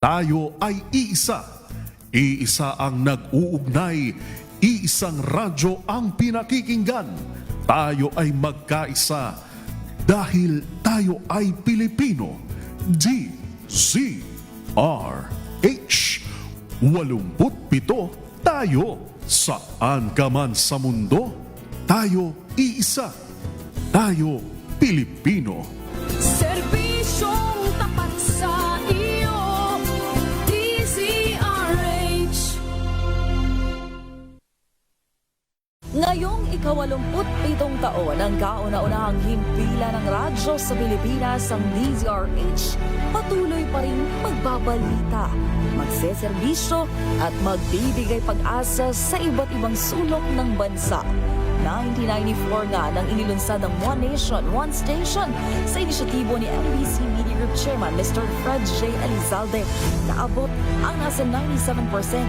Tayo ay iisa. Iisa ang nag-uugnay. Iisang radyo ang pinakikinggan. Tayo ay magkaisa dahil tayo ay Pilipino. DZRH 87 tayo. Saan ka man sa mundo, tayo iisa. Tayo Pilipino. Serbisyong tapat sa iyo, DZRH. Ngayong ika-87 taon ang kauna-unahang himpilan ng radyo sa Pilipinas, ang DZRH, patuloy pa rin magbabalita, magseserbisyo at magbibigay pag-asa sa iba't ibang sulok ng bansa. 1994 nga nang inilunsad ng One Nation, One Station sa inisyatibo ni MBC Media Group Chairman Mr. Fred J. Elizalde. Naabot ang nasa 97%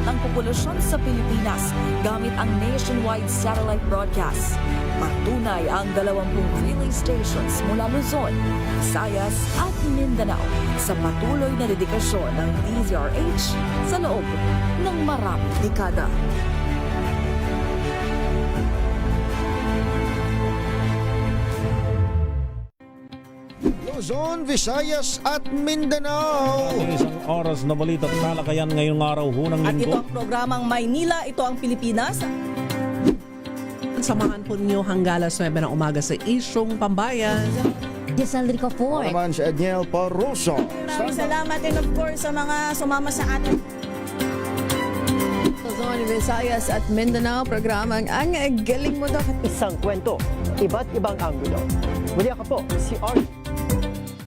ng populasyon sa Pilipinas gamit ang nationwide satellite broadcast. Patunay ang 20 relay stations mula Luzon, Visayas at Mindanao sa patuloy na dedikasyon ng DZRH sa loob ng maraming dekada. Luzon, Visayas at Mindanao. Isang oras na balita at talakayan ngayong araw hunang At ito linggo. ang programang Maynila, ito ang Pilipinas. Samahan po ninyo hanggang alas 9 ng umaga sa Isyong Pambayan. Desaldrico Ako naman si Edniel Paruso. Maraming salamat and of course sa mga sumama sa atin. Luzon, Visayas at Mindanao, programang Ang Galing Mo Daw. Isang kwento, iba't ibang anggulo. Muli ako po, si Arnie.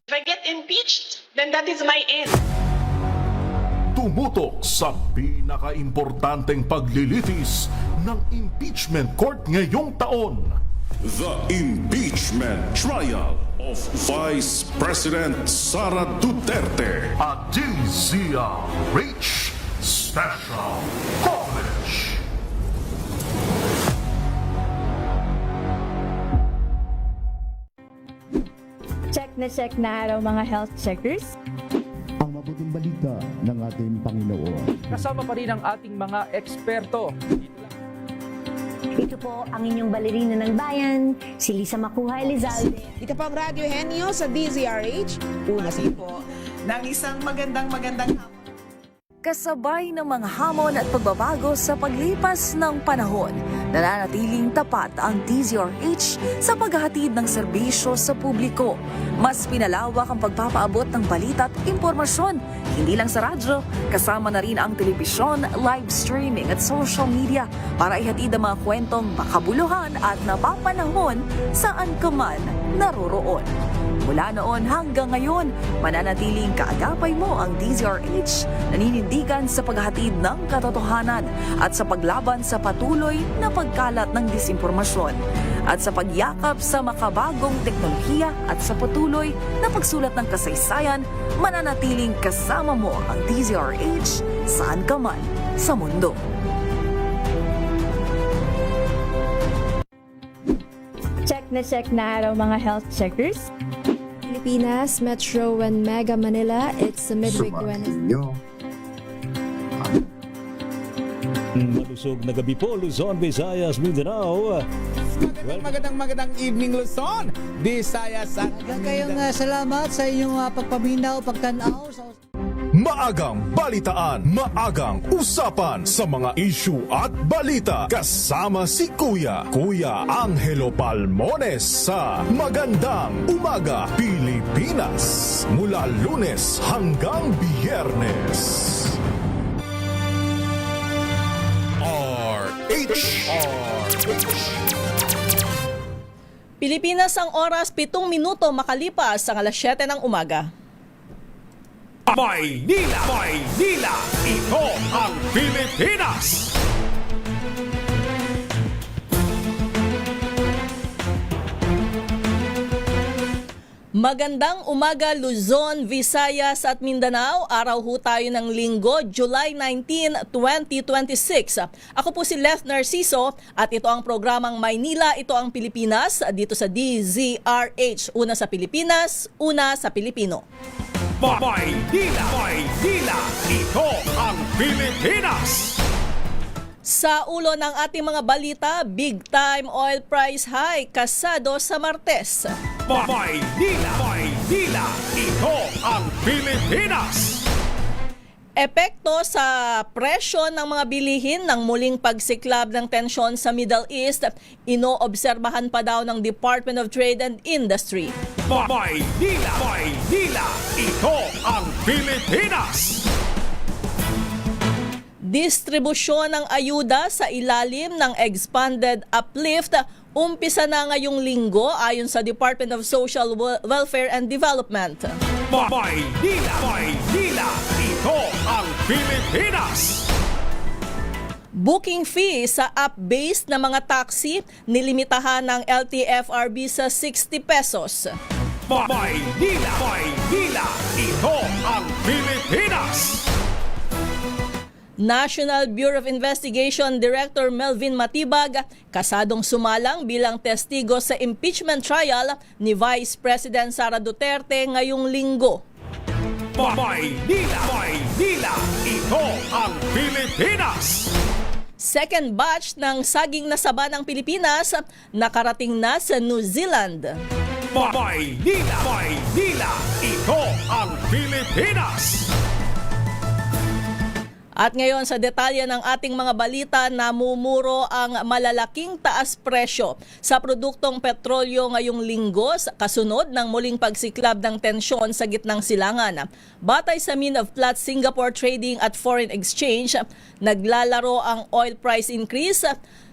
If I get impeached, then that is my end. Tumutok sa pinaka-importanteng paglilitis ng impeachment court ngayong taon. The Impeachment Trial of Vice President Sara Duterte. A DZRH Special Coverage. check na araw mga health checkers. Ang mabuting balita ng ating Panginoon. Kasama pa rin ang ating mga eksperto. Ito po ang inyong balerina ng bayan, si Lisa Makuha Elizalde. Ito po ang Radyo Henyo sa DZRH. Una sa po ng isang magandang hapon. Kasabay ng mga hamon at pagbabago sa paglipas ng panahon, nananatiling tapat ang DZRH sa paghahatid ng serbisyo sa publiko. Mas pinalawak ang pagpapaabot ng balita at impormasyon, hindi lang sa radyo, kasama na rin ang telebisyon, live streaming at social media para ihatid ang mga kwentong makabuluhan at napapanahon saan ka man naroroon. Mula noon hanggang ngayon, mananatiling kaagapay mo ang DZRH, naninindigan sa paghatid ng katotohanan at sa paglaban sa patuloy na pagkalat ng disinformasyon at sa pagyakap sa makabagong teknolohiya at sa patuloy na pagsulat ng kasaysayan, mananatiling kasama mo ang DZRH saan ka man sa mundo. Check na araw mga health checkers. Pilipinas, Metro and Mega Manila, it's the midweek Wednesday. Malusog na gabi po, Luzon, Visayas, Mindanao. Magandang evening Luzon, Visayas at Kayong salamat sa inyong pagpaminaw, pagtanaw sa Maagang balitaan, maagang usapan sa mga issue at balita. Kasama si Kuya Angelo Palmones sa Magandang Umaga Pilipinas. Mula Lunes hanggang Biyernes. Pilipinas ang oras 7 minuto makalipas ang alas 7 ng umaga. Maynila! Maynila! Ito ang Pilipinas! Magandang umaga Luzon, Visayas at Mindanao. Araw ho tayo ng Linggo, July 19, 2026. Ako po si Leth Narciso at ito ang programang Maynila, ito ang Pilipinas dito sa DZRH. Una sa Pilipinas, una sa Pilipino. Maydila, ito ang Pilipinas. Sa ulo ng ating mga balita, big time oil price hike kasado sa Martes. Maydila, ito ang Pilipinas. Epekto sa presyo ng mga bilihin ng muling pagsiklab ng tensyon sa Middle East, inoobserbahan pa daw ng Department of Trade and Industry. Maydila, ito ang Pilipinas. Distribusyon ng ayuda sa ilalim ng expanded uplift umpisa na ngayong linggo ayon sa Department of Social Welfare and Development. Maydila, ito ang Pilipinas. Booking fee sa app-based na mga taxi nilimitahan ng LTFRB sa 60 pesos. Maydila, ito ang Pilipinas. National Bureau of Investigation Director Melvin Matibag kasadong sumalang bilang testigo sa impeachment trial ni Vice President Sara Duterte ngayong linggo. Maydila, ito ang Pilipinas. Second batch ng saging na saba ng Pilipinas nakarating na sa New Zealand. Maydila, ito ang Pilipinas. At ngayon sa detalye ng ating mga balita, namumuro ang malalaking taas presyo sa produktong petrolyo ngayong linggo kasunod ng muling pagsiklab ng tensyon sa gitnang silangan. Batay sa Min of Platts Singapore Trading at Foreign Exchange, naglalaro ang oil price increase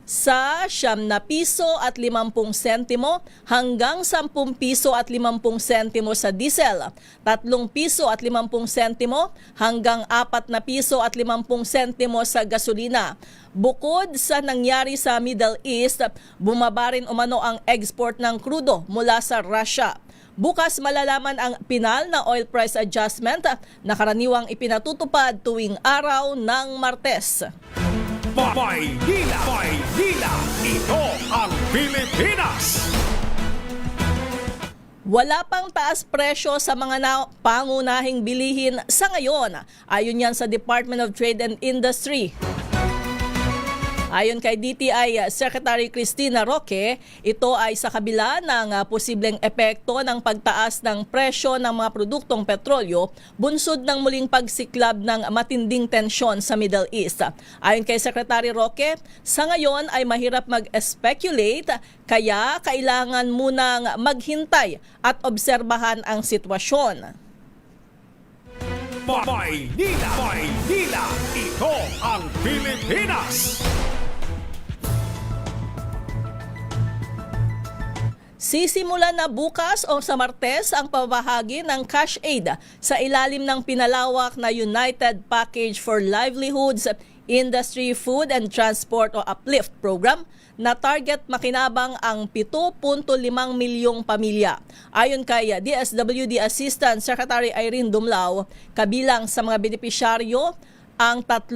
sa 9 piso at 50 sentimo hanggang 10 piso at 50 sentimo sa diesel, 3 piso at 50 sentimo hanggang 4 na piso at 50 sentimo sa gasolina. Bukod sa nangyari sa Middle East, bumaba rin umano ang export ng krudo mula sa Russia. Bukas malalaman ang pinal na oil price adjustment na karaniwang ipinatutupad tuwing araw ng Martes. Maydila, ito ang Pilipinas. Wala pang taas presyo sa mga pangunahing bilihin sa ngayon, ayon yan sa Department of Trade and Industry. Ayon kay DTI Secretary Cristina Roque, ito ay sa kabila ng posibleng epekto ng pagtaas ng presyo ng mga produktong petrolyo, bunsod ng muling pagsiklab ng matinding tensyon sa Middle East. Ayon kay Secretary Roque, sa ngayon ay mahirap mag-speculate, kaya kailangan munang maghintay at obserbahan ang sitwasyon. Maydila, ito ang Pilipinas. Sisimulan na bukas o sa Martes ang pamahagi ng cash aid sa ilalim ng pinalawak na United Package for Livelihoods, Industry, Food and Transport o UPLIFT program na target makinabang ang 7.5 milyong pamilya. Ayon kay DSWD Assistant Secretary Irene Dumlao, kabilang sa mga benepisyaryo ang 3.2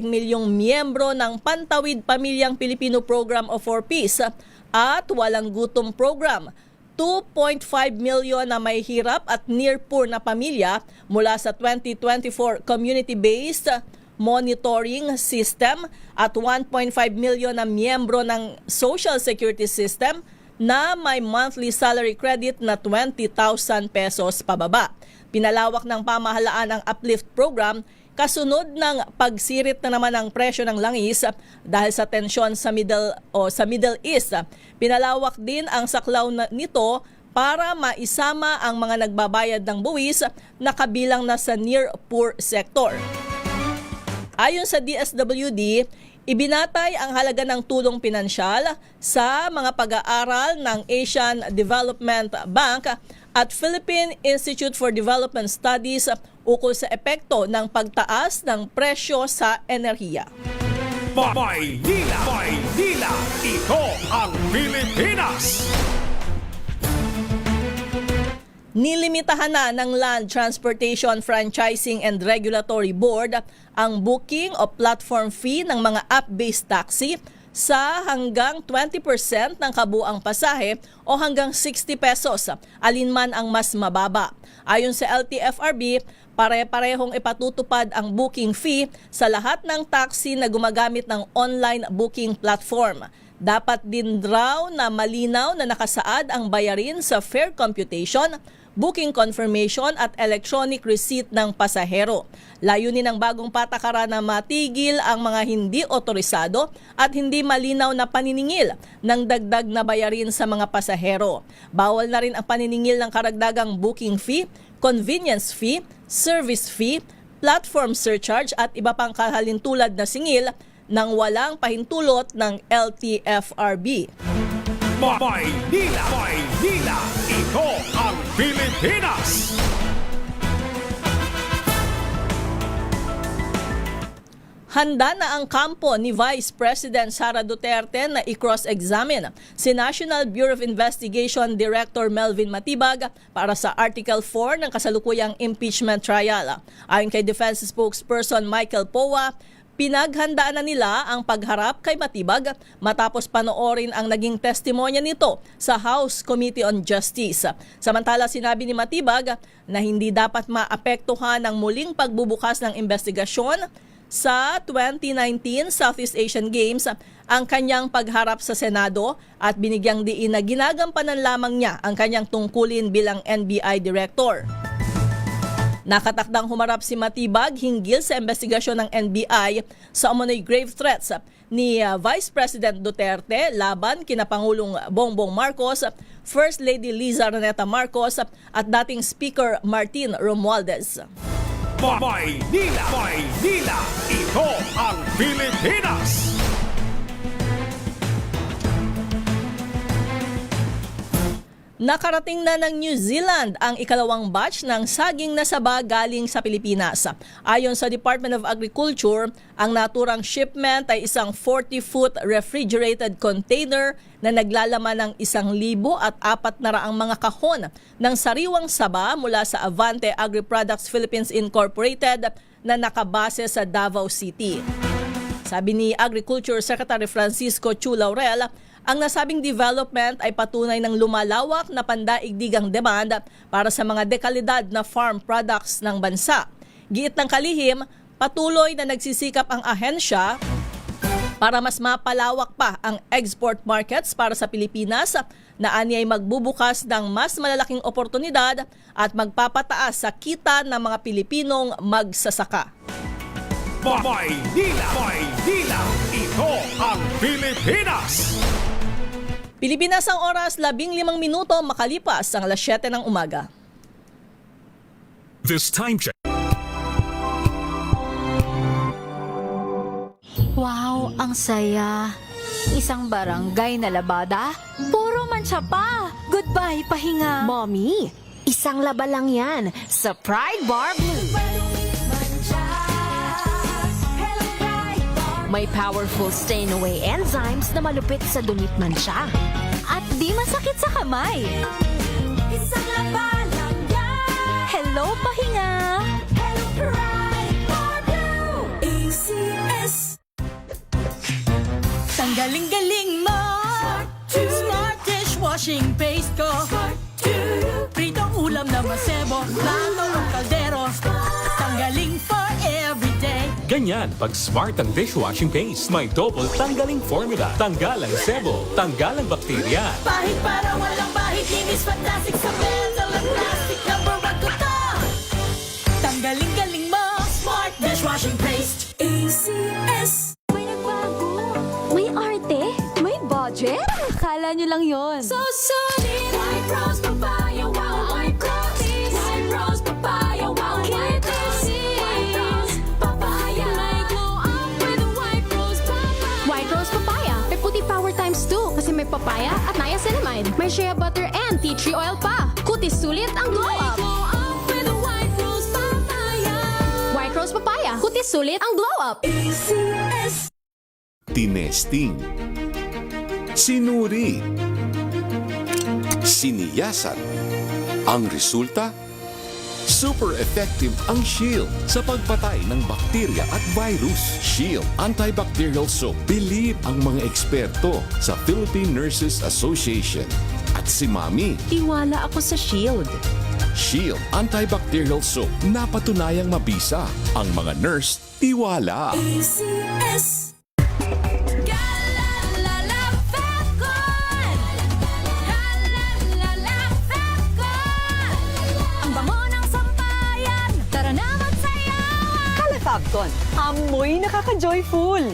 milyong miyembro ng Pantawid Pamilyang Pilipino Program o 4Ps at Walang Gutom Program, 2.5 milyon na may hirap at near poor na pamilya mula sa 2024 Community-Based Monitoring System at 1.5 milyon na miyembro ng Social Security System na may monthly salary credit na 20,000 pesos pababa. Pinalawak ng pamahalaan ang UPLIFT program kasunod ng pagsirit na naman ng presyo ng langis dahil sa tensyon sa Middle East. Pinalawak din ang saklaw nito para maisama ang mga nagbabayad ng buwis na kabilang na sa near poor sector. Ayon sa DSWD, ibinatay ang halaga ng tulong pinansyal sa mga pag-aaral ng Asian Development Bank at Philippine Institute for Development Studies ukol sa epekto ng pagtaas ng presyo sa enerhiya. Maydila, ito ang Pilipinas. Nilimitahan na ng Land Transportation Franchising and Regulatory Board ang booking o platform fee ng mga app-based taxi sa hanggang 20% ng kabuang pasahe o hanggang 60 pesos, alinman ang mas mababa. Ayon sa LTFRB, pare-parehong ipatutupad ang booking fee sa lahat ng taxi na gumagamit ng online booking platform. Dapat din raw na malinaw na nakasaad ang bayarin sa fare computation, booking confirmation at electronic receipt ng pasahero. Layunin ng bagong patakaran na matigil ang mga hindi otorisado at hindi malinaw na paniningil ng dagdag na bayarin sa mga pasahero. Bawal na rin ang paniningil ng karagdagang booking fee, convenience fee, service fee, platform surcharge at iba pang kahalintulad na singil nang walang pahintulot ng LTFRB. Maynila, ito ang Pilipinas. Handa na ang kampo ni Vice President Sara Duterte na i-cross-examine si National Bureau of Investigation Director Melvin Matibag para sa Article 4 ng kasalukuyang impeachment trial. Ayon kay Defense Spokesperson Michael Poa, pinaghandaan na nila ang pagharap kay Matibag matapos panoorin ang naging testimonya nito sa House Committee on Justice. Samantala, sinabi ni Matibag na hindi dapat maapektuhan ng muling pagbubukas ng investigasyon sa 2019 Southeast Asian Games ang kanyang pagharap sa Senado at binigyang diin na ginagampanan lamang niya ang kanyang tungkulin bilang NBI Director. Nakatakdang humarap si Matibag hinggil sa investigasyon ng NBI sa umano'y grave threats ni Vice President Duterte laban kina Pangulong Bongbong Marcos, First Lady Liza Araneta Marcos at dating Speaker Martin Romualdez. Maynila, ito ang Pilipinas. Nakarating na ng New Zealand ang ikalawang batch ng saging na saba galing sa Pilipinas. Ayon sa Department of Agriculture, ang naturang shipment ay isang 40-foot refrigerated container na naglalaman ng 1,400 mga kahon ng sariwang saba mula sa Avante Agri-Products Philippines Incorporated na nakabase sa Davao City. Sabi ni Agriculture Secretary Francisco Chu Laurel, ang nasabing development ay patunay ng lumalawak na pandaigdigang demand para sa mga dekalidad na farm products ng bansa. Giit ng kalihim, patuloy na nagsisikap ang ahensya para mas mapalawak pa ang export markets para sa Pilipinas na anyay magbubukas ng mas malalaking oportunidad at magpapataas sa kita ng mga Pilipinong magsasaka. Maynila, ito ang Pilipinas. Pilipinas ang oras, 15 minuto makalipas ang 7 ng umaga. This time check. Wow, ang saya. Isang barangay na labada, puro mancha pa. Goodbye, pahinga. Mommy, isang laba lang yan sa Pride Bar Blue. May powerful stain-away enzymes na malupit sa dunit mancha. At di masakit sa kamay. Isang laba lang yan. Hello, pahinga. Hello, Pride Bar Blue. ACS. Tanggaling-galing mo. Smart dishwashing paste ko. Pritong ulam na masebo. Plato ng kaldero. Tanggaling for everyday. Ganyan pag smart ang dishwashing paste. May double tanggaling formula. Tanggalang sebo, tanggalang bakterya. Pahit para walang bahid. Linis fantastic sa metal at plastic. Number 1 ko to. Tanggaling-galing mo. Smart dishwashing paste. ACS. May nagbago. May arte. May budget. Akala nyo lang yon. So solid. White Rose Papaya. Wow, White Rose. White Rose Papaya. Wow, White Rose. White Rose Papaya. May glow up with White Rose Papaya. White Rose Papaya. May puti power times 2 kasi may papaya at niacinamide. May shea butter and tea tree oil pa. Kutis sulit ang glow May up. glow up with White Rose Papaya. White Rose Papaya. Kutis sulit ang glow up. ACS. Tinesting, sinuri, siniyasan. Ang resulta, Super effective ang Shield sa pagpatay ng bakterya at virus. Shield Antibacterial Soap. Believe ang mga eksperto sa Philippine Nurses Association. At si Mami, Tiwala ako sa Shield. Shield Antibacterial Soap. Napatunayang mabisa. Ang mga nurse, tiwala. ACS. Galalala Fapcon. Galalala Fapcon. Ang bango ng sampayan. Tara na magsayawan. Kalafabcon, amoy nakaka-joyful.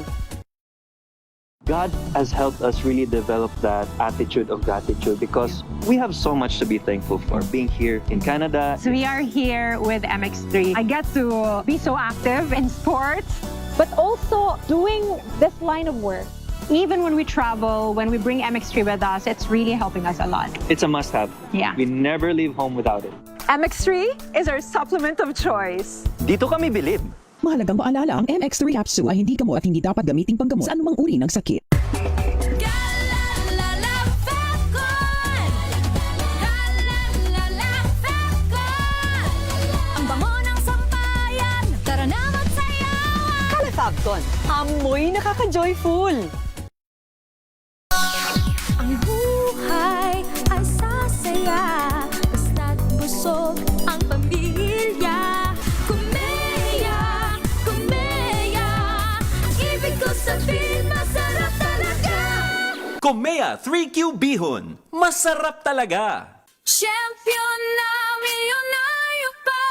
God has helped us really develop that attitude of gratitude because we have so much to be thankful for being here in Canada. So we are here with MX3. I get to be so active in sports, but also doing this line of work. Even when we travel, when we bring MX3 with us, it's really helping us a lot. It's a must-have. Yeah. We never leave home without it. MX3 is our supplement of choice. Dito kami bilib. Mahalagang maalala, ang MX3 capsule ay hindi gamot at hindi dapat gamiting panggamot sa anumang uri ng sakit. Galalala Fapcon. Galalala Fapcon. Ang bango ng sampayan. Tara na magsayawan. Kalafabcon, amoy nakaka-joyful. Ang buhay ay sasaya. Basta't busog ang pamilya. Kumeya, kumeya. Ibig ko sabihin, masarap talaga. Komea 3Q Bihon. Masarap talaga! Champion na milyonaryo pa.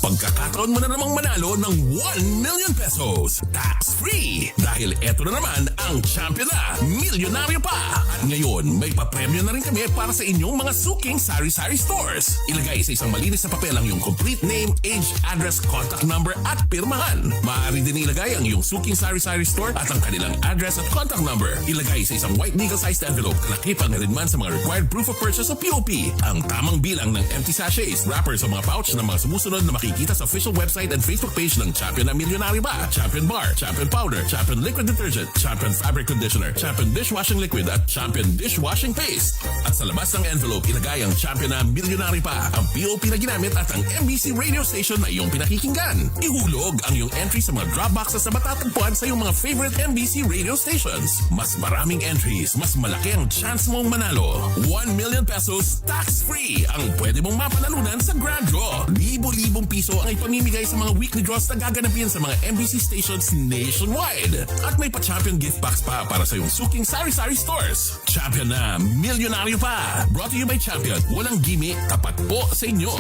Pagkakataon mo na namang manalo ng 1 million pesos. Tax-free! Dahil eto na naman ang champion na milyonaryo pa. At ngayon, may papremyo na rin kami para sa inyong mga suking sari-sari stores. Ilagay sa isang malinis na papel ang iyong complete name, age, address, contact number at pirmahan. Maaari din ilagay ang iyong suking sari-sari store at ang kanilang address at contact number. Ilagay sa isang white legal-sized envelope na nakipag na rin man sa mga required proof of purchase o POP. Ang tamang bilang ng empty sachets, wrappers o mga pouch ng mga sumusunod na makikita sa official website and Facebook page ng Champion na Milyonaryo Ba, Champion Bar, Champion Powder, Champion Liquid Detergent, Champion Fabric Conditioner, Champion Dishwashing Liquid at Champion Dishwashing Paste. At sa labas ng envelope, ilagay ang Champion na Milyonaryo Pa, ang POP na ginamit at ang MBC radio station na iyong pinakikinggan. Ihulog ang iyong entry sa mga drop boxes na matatagpuan sa iyong mga favorite MBC radio stations. Mas maraming entries, mas malaki ang chance mong manalo. 1 million pesos tax-free ang pwede mong mapanalunan sa Grand Draw. Libo-libong piso ang ipamimigay sa mga weekly draws na gaganapin sa mga MBC stations nationwide. At may pa-champion gift box pa para sa iyong suking sari-sari stores. Champion na Milyonaryo Pa. Brought to you by Champion. Walang gimmick, tapat po sa inyo.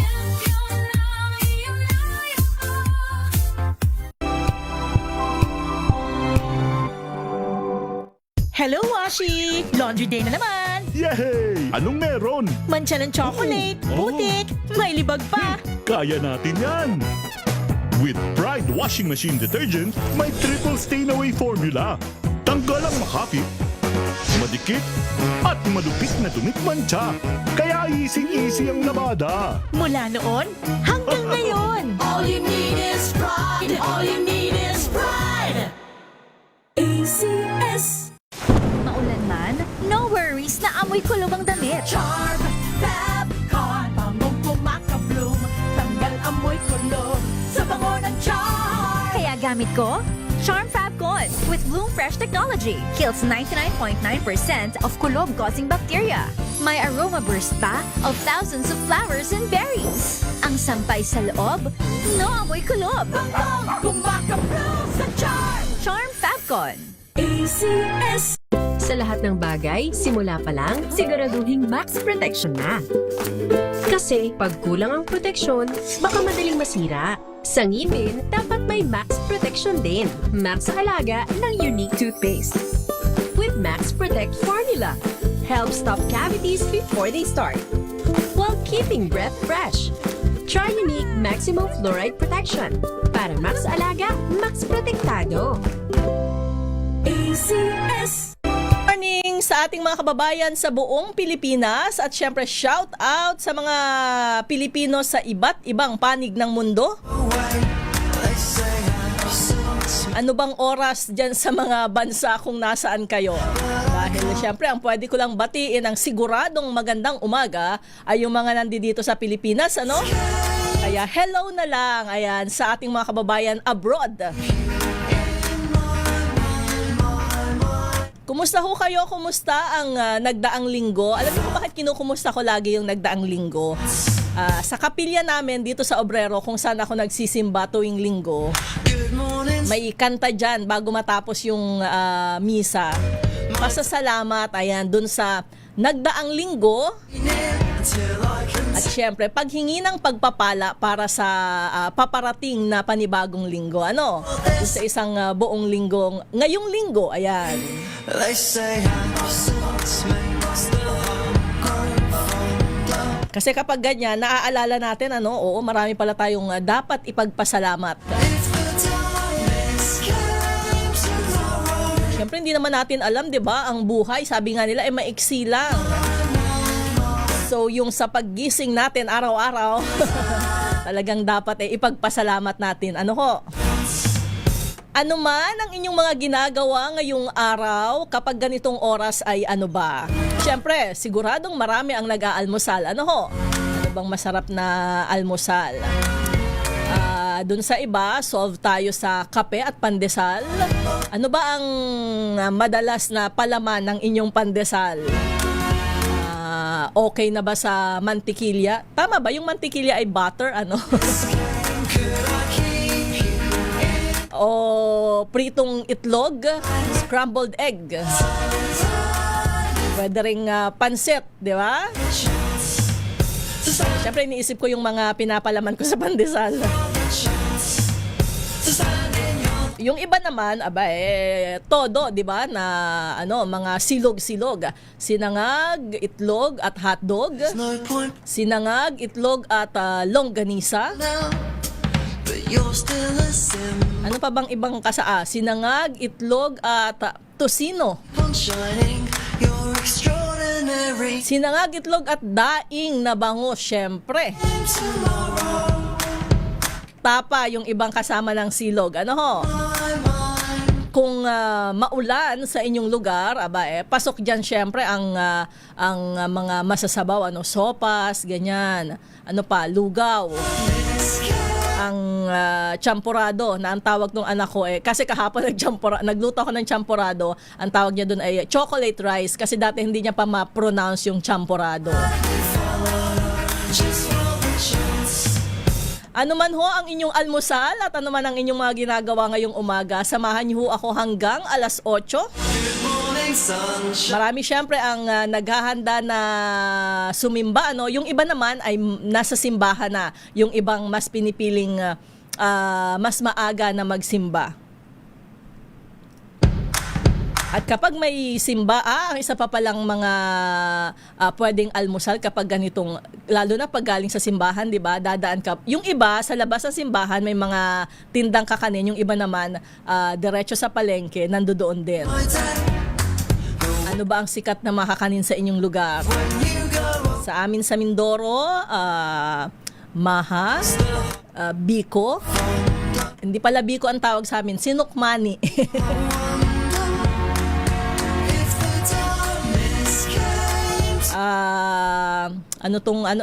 Hello, Washi! Laundry day na naman! Yay! Anong meron? Mancha ng chocolate, putik, may libag pa! Kaya natin yan! With Pride Washing Machine Detergent, may triple stain-away formula. Tanggal ang makapit, madikit, at malupit na dumit mancha. Kaya easy-easy ang labada. Mula noon hanggang ngayon! All you need is pride. All you need is pride. ACS. Maulan man, no worries na amoy kulog ang damit. Charm Fapcon. Bangong kumakabloom. Tanggal amoy kulog sa bango ng charm. Kaya gamit ko, Charm Fapcon with Bloom Fresh technology. Kills 99.9% of kulog-causing bacteria. May aroma burst pa of thousands of flowers and berries. Ang sampay sa loob, no amoy kulob. Bangong kumakabloom sa charm. Charm Fapcon. ACS. Sa lahat ng bagay, simula pa lang, siguraduhing max protection na. Kasi pag kulang ang proteksyon, baka madaling masira. Sa ngipin, dapat may max protection din. Max Alaga ng Unique Toothpaste. With Max Protect Formula. Help stop cavities before they start. While keeping breath fresh. Try Unique Maximum Fluoride Protection. Para Max Alaga, Max Protektado. ACS. Morning sa ating mga kababayan sa buong Pilipinas at syempre shout out sa mga Pilipino sa iba't ibang panig ng mundo. Ano bang oras dyan sa mga bansa kung nasaan kayo? Dahil syempre ang pwede ko lang batiin ang siguradong magandang umaga ay yung mga nandito sa Pilipinas, ano? Kaya hello na lang, ayan, sa ating mga kababayan abroad. Kumusta ho kayo? Kumusta ang nagdaang linggo? Alam niyo kung bakit kinukumusta ko lagi yung nagdaang linggo? Sa kapilya namin dito sa Obrero, kung saan ako nagsisimba tuwing linggo, may kanta dyan bago matapos yung misa. Pasasalamat, ayan, dun sa nagdaang linggo. At syempre, paghingi ng pagpapala para sa paparating na panibagong linggo. Ano? Dun sa isang buong linggong, ngayong linggo, ayan. Kasi kapag ganyan, naaalala natin, ano, oo, marami pala tayong dapat ipagpasalamat. Siyempre, hindi naman natin alam, di ba, ang buhay, sabi nga nila, maiksi lang. So, yung sa paggising natin araw-araw, talagang dapat ipagpasalamat natin. Ano ho? Ano man ang inyong mga ginagawa ngayong araw kapag ganitong oras ay ano ba? Siyempre, siguradong marami ang nag-aalmusal. Ano ho? Ano bang masarap na almusal? Doon sa iba, solve tayo sa kape at pandesal. Ano ba ang madalas na palaman ng inyong pandesal? Okay na ba sa mantikilya? Tama ba? Yung mantikilya ay butter? Ano? O pritong itlog, scrambled egg. Pwede ring pansit, di ba? Siyempre, iniisip ko yung mga pinapalaman ko sa pandesal. Yung iba naman, todo, di ba, na ano, mga silog-silog. Sinangag, itlog at hotdog. Sinangag, itlog at longganisa. Ano pa bang ibang kasaa? Sinangag, itlog at tosino. Sinangag, itlog at daing na bango, syempre. Tapa yung ibang kasama ng silog. Ano ho? Kung maulan sa inyong lugar, pasok dyan syempre ang mga masasabaw, ano, sopas, ganyan. Ano pa, lugaw. Ang champurado na ang tawag ng anak ko kasi kahapon nagluto ako ng champurado, ang tawag niya doon ay chocolate rice kasi dati hindi niya pa ma-pronounce yung champurado. Ano man ho ang inyong almusal at ano man ang inyong mga ginagawa ngayong umaga, samahan niyo ho ako hanggang alas 8. Marami syempre ang naghahanda na sumimba, ano? Yung iba naman ay nasa simbahan na. Yung ibang mas pinipiling mas maaga na magsimba. At kapag may simba, ang isa pa palang mga pwedeng almusal kapag ganitong, lalo na pag galing sa simbahan, di ba? Dadaan ka. Yung iba, sa labas ng simbahan, may mga tindang kakanin. Yung iba naman, diretso sa palengke, nandoon din. Ano ba ang sikat na makakanin sa inyong lugar? Sa amin sa Mindoro, Maha, Biko. Hindi pala Biko ang tawag sa amin, Sinukmani.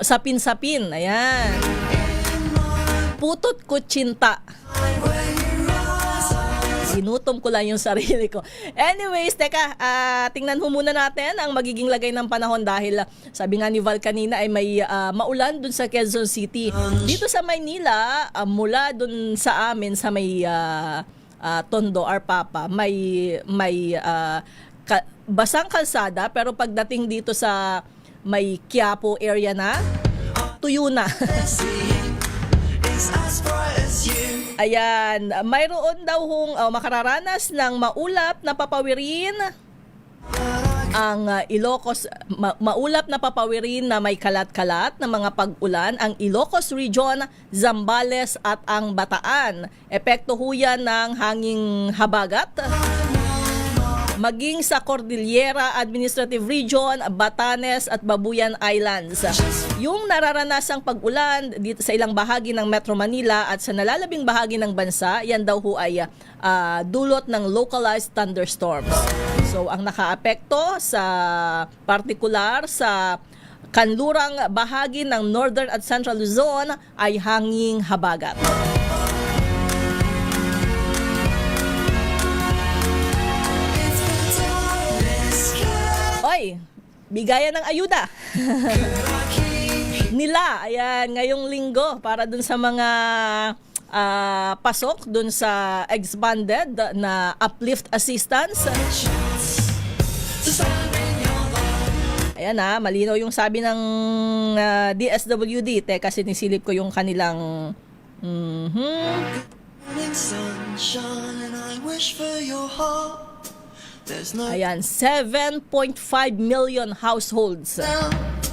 Sapin-sapin. Ayan. Putot kutsinta. Ginutom ko lang yung sarili ko. Anyways, teka, tingnan ho muna natin ang magiging lagay ng panahon dahil sabi nga ni Val kanina ay may maulan dun sa Quezon City. Dito sa Maynila, mula dun sa amin sa may Tondo, Arpapa, may basang kalsada pero pagdating dito sa may Quiapo area na, tuyo na. Ayan, mayroon daw hong makararanas ng maulap na papawirin ang Ilocos, maulap na papawirin na may kalat-kalat na mga pag-ulan ang Ilocos Region, Zambales at ang Bataan. Epekto ho yan ng hanging habagat maging sa Cordillera Administrative Region, Batanes at Babuyan Islands. Yung nararanasang pag-ulan dito sa ilang bahagi ng Metro Manila at sa nalalabing bahagi ng bansa, yan daw ho ay dulot ng localized thunderstorms. So ang nakaapekto sa partikular sa kanlurang bahagi ng Northern at Central Luzon ay hanging habagat. Oy, bigayan ng ayuda nila, ayan, ngayong linggo para dun sa mga pasok dun sa expanded na uplift assistance. Ayan malinaw yung sabi ng DSWD. Teka, sinisilip ko yung kanilang Ayan, 7.5 million households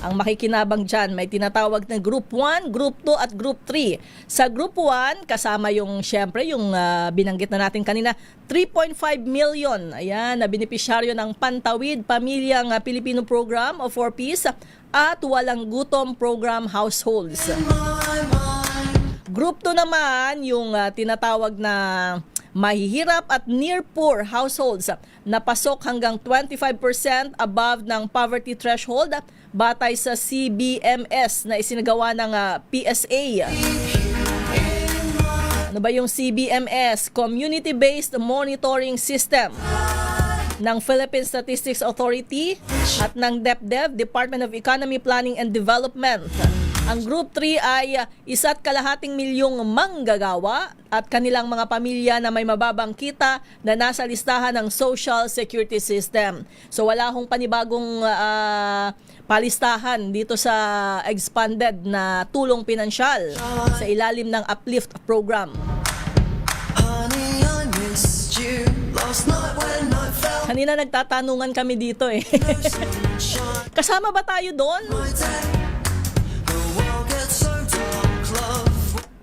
ang makikinabang dyan. May tinatawag na Group 1, Group 2 at Group 3. Sa Group 1, kasama yung, syempre, yung binanggit na natin kanina, 3.5 million, ayan, na benepisyaryo ng Pantawid Pamilyang Pilipino Program o 4Ps at Walang Gutom Program households. Group 2 naman, yung tinatawag na mahihirap at near poor households na pasok hanggang 25% above ng poverty threshold batay sa CBMS na isinagawa ng PSA. Ano ba yung CBMS? Community-Based Monitoring System ng Philippine Statistics Authority at ng DepDev, Department of Economy, Planning and Development. Ang Group 3 ay 1.2 milyong manggagawa at kanilang mga pamilya na may mababang kita na nasa listahan ng Social Security System. So wala hong panibagong palistahan dito sa expanded na tulong pinansyal sa ilalim ng Uplift Program. Kanina nagtatanungan kami dito Kasama ba tayo doon?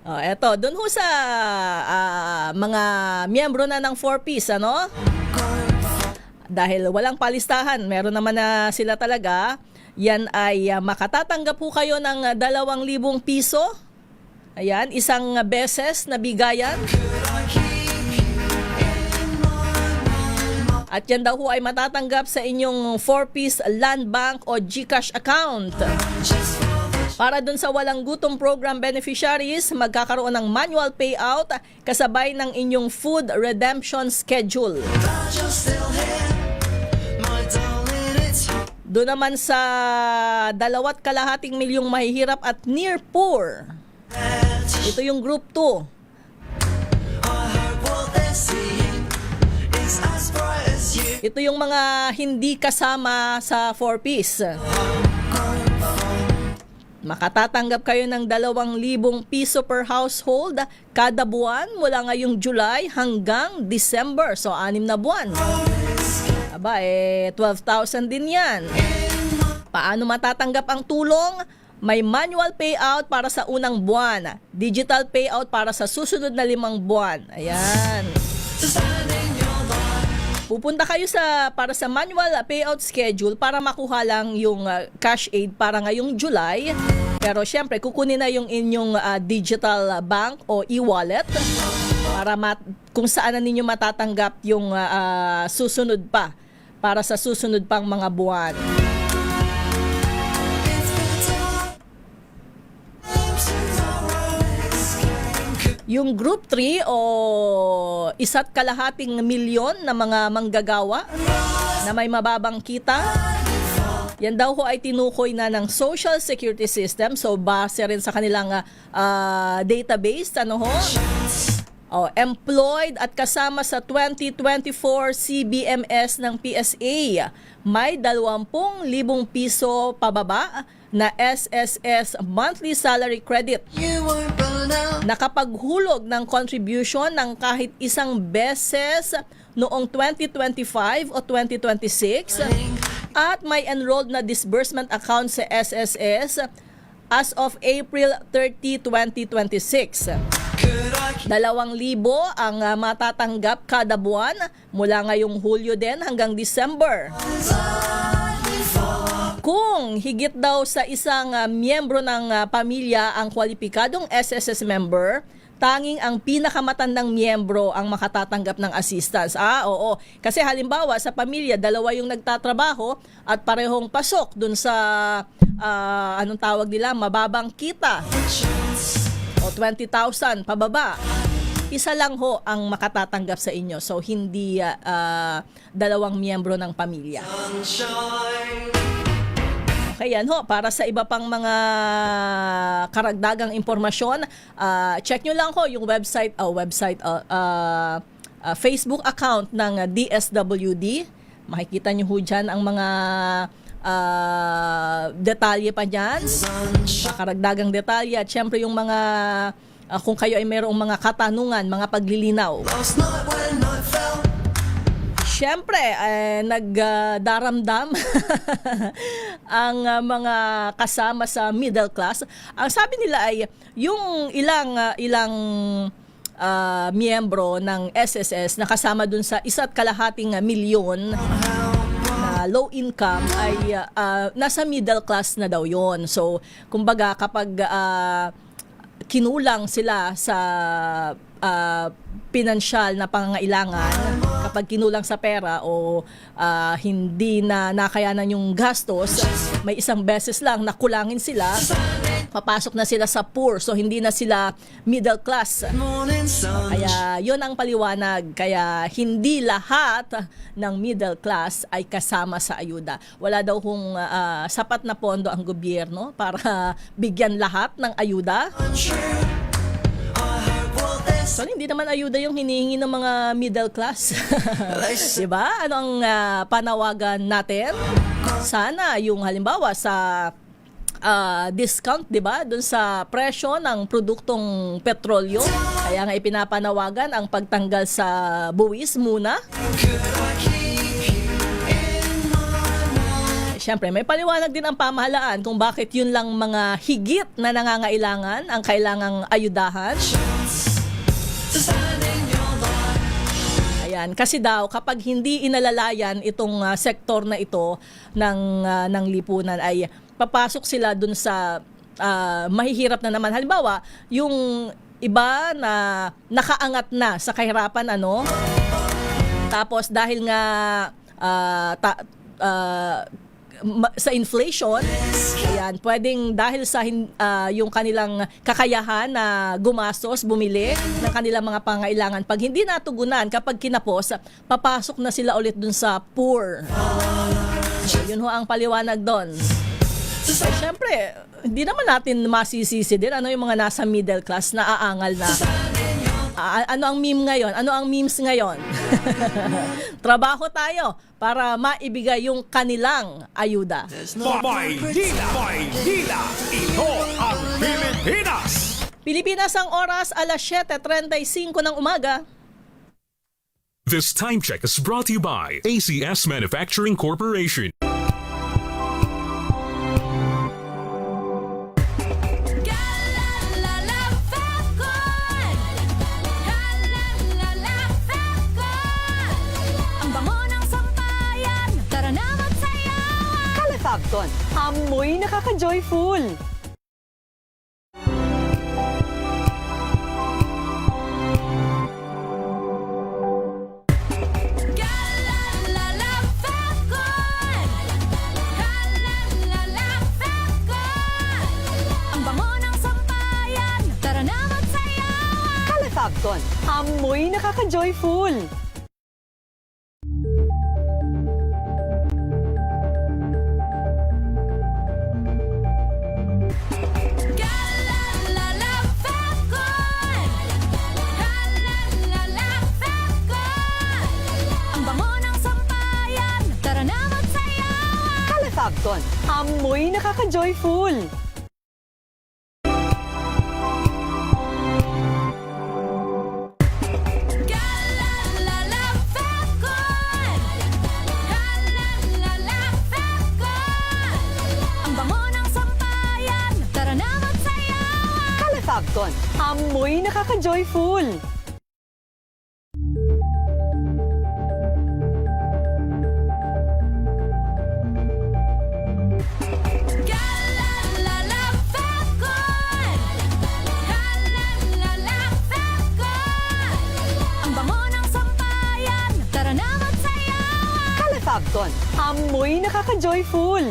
Eto, doon ho sa mga miyembro na ng 4Ps, ano? Dahil walang palistahan, meron naman na sila talaga. Yan ay makatatanggap po kayo ng 2,000 piso. Ayan, isang beses na bigayan. At yan daw ho ay matatanggap sa inyong 4Ps Land Bank o GCash account. Para dun sa Walang Gutom Program beneficiaries, magkakaroon ng manual payout kasabay ng inyong food redemption schedule. Doon naman sa 2.2 milyong mahihirap at near poor. Ito yung Group 2. Ito yung mga hindi kasama sa 4Ps. Makatatanggap kayo ng 2,000 piso per household kada buwan mula ngayong July hanggang December. So, 6 na buwan. Aba, 12,000 din yan. Paano matatanggap ang tulong? May manual payout para sa unang buwan. Digital payout para sa susunod na 5 buwan. Ayan. Pupunta kayo para sa manual payout schedule para makuha lang yung cash aid para ngayong July. Pero syempre, kukunin na yung inyong digital bank o e-wallet para kung saan na ninyo matatanggap yung susunod pa para sa susunod pang mga buwan. Yung Group 3 o 1.2 milyon na mga manggagawa na may mababang kita, yan daw ho ay tinukoy na ng Social Security System. So base rin sa kanilang database, employed at kasama sa 2024 CBMS ng PSA, may 20,000 piso pababa na SSS monthly salary credit. Nakapaghulog ng contribution ng kahit isang beses noong 2025 o 2026 at may enrolled na disbursement account sa SSS as of April 30, 2026. 2,000 ang matatanggap kada buwan mula ngayong Hulyo din hanggang December. Kung higit daw sa isang miyembro ng pamilya ang kwalipikadong SSS member, tanging ang pinakamatandang miyembro ang makatatanggap ng assistance. Oo. Kasi halimbawa sa pamilya, 2 yung nagtatrabaho at parehong pasok dun sa anong tawag nila, mababang kita o 20,000 pababa, isa lang ho ang makatatanggap sa inyo. So, hindi dalawang miyembro ng pamilya. Okay, yan ho. Para sa iba pang mga karagdagang impormasyon, check nyo lang ho yung Facebook account ng DSWD. Makikita nyo ho dyan ang mga detalye pa dyan, karagdagang detalye, at syempre yung mga kung kayo ay mayroong mga katanungan, mga paglilinaw. Syempre, nagdaramdam ang mga kasama sa middle class. Ang sabi nila ay yung ilang miyembro ng SSS na kasama dun sa 1.5 milyon na low income ay nasa middle class na daw yon. So, kumbaga kapag kinulang sila sa pinansyal na pangangailangan, kapag kinulang sa pera o hindi na nakayanan yung gastos, may isang beses lang na kulangin sila, papasok na sila sa poor. So, hindi na sila middle class. Kaya, yun ang paliwanag. Kaya, hindi lahat ng middle class ay kasama sa ayuda. Wala daw kung sapat na pondo ang gobyerno para bigyan lahat ng ayuda. So, hindi naman ayuda yung hinihingi ng mga middle class. Diba? Ano ang panawagan natin? Sana yung halimbawa sa discount, diba? Doon sa presyo ng produktong petrolyo. Kaya nga ipinapanawagan ang pagtanggal sa buwis muna. Siyempre, may paliwanag din ang pamahalaan kung bakit yun lang mga higit na nangangailangan ang kailangang ayudahan. Ayan, kasi daw kapag hindi inalalayan itong sektor na ito ng lipunan ay papasok sila dun sa mahihirap na naman. Halimbawa, yung iba na nakaangat na sa kahirapan, tapos dahil nga sa inflation, ayan, pwedeng dahil sa yung kanilang kakayahan na gumastos, bumili ng kanilang mga pangailangan, pag hindi natugunan, kapag kinapos, papasok na sila ulit dun sa poor. Yun ho ang paliwanag doon. Siyempre, hindi naman natin masisisi din yung mga nasa middle class na aangal na. Ano ang meme ngayon? Ano ang memes ngayon? Trabaho tayo para maibigay yung kanilang ayuda. Maynila, ito ang Pilipinas! Pilipinas ang oras, 7:35 ng umaga. This time check is brought to you by ACS Manufacturing Corporation. Fabton, amoy nakaka-joyful. Ang bango ng sampayan, tara na magsayawan. Kalafabton, amoy nakaka-joyful. Fabton, amoy nakaka-joyful. Ang bango ng sampayan, tara na magsayawan. Kalafabton, amoy nakaka-joyful. Ang bango ng sampayan, tara na magsayawan. Fabton, amoy nakaka-joyful.